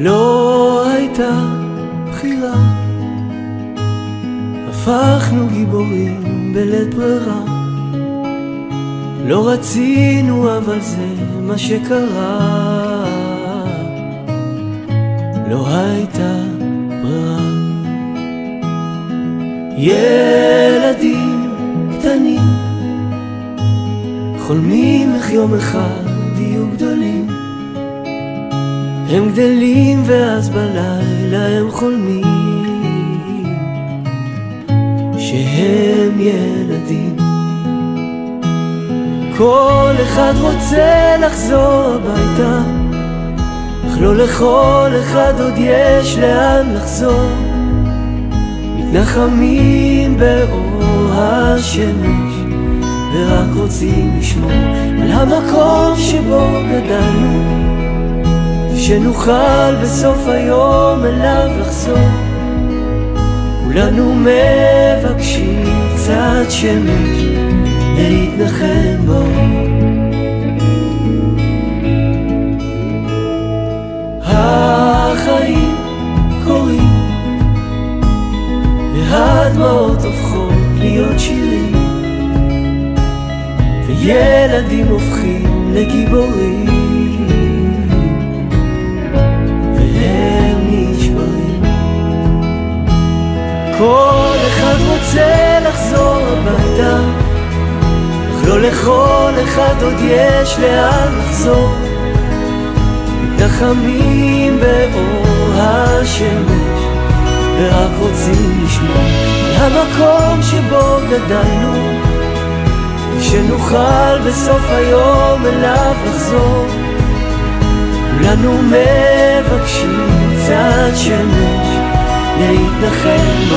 לא הייתה בחירה, הפכנו גיבורים בלית ברירה. לא רצינו אבל זה מה שקרה, לא הייתה ברירה. ילדים קטנים חולמים איך יום אחד יהיו גדולים. הם גדלים ואז בלילה הם חולמים שהם ילדים. כל אחד רוצה לחזור הביתה, אך לא לכל אחד עוד יש לאן לחזור. מתנחמים באור השמש ורק רוצים לשמור על המקום שבו גדלנו, שנוכל בסוף היום אליו לחזור. כולנו מבקשים קצת שמש להתנחם בו. החיים קורים והדמעות הופכות להיות שירים, וילדים הופכים לגיבורים, והם נשברים. כל אחד רוצה לחזור הביתה, אך לא לכל אחד עוד יש לאן לחזור. מתנחמים באור השמש ורק רוצים לשמור על המקום שבו גדלנו, שנוכל בסוף היום אליו לחזור. כולנו מבקשים קצת שמש להתנחם בו.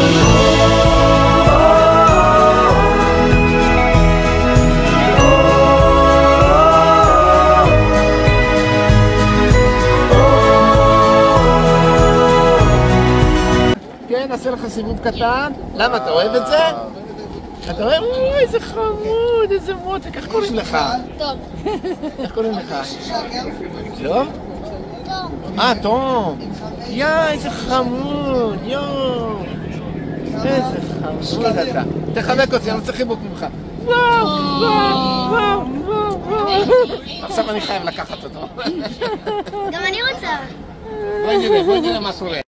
כן, נעשה לך סיבוב קטן. למה, אתה אוהב את זה? אתה אוהב? אוי, איזה חמוד, איזה מותק. איך קוראים לך? טוב. איך קוראים לך? לא? תום. תום. יא, איזה חמוד, יואו. איזה חמוד אתה. תחבק אותי, אני רוצה חיבוק ממך. וואו, וואו, וואו, וואו. עכשיו אני חייב לקחת אותו. גם אני רוצה. בואי נראה מה קורה.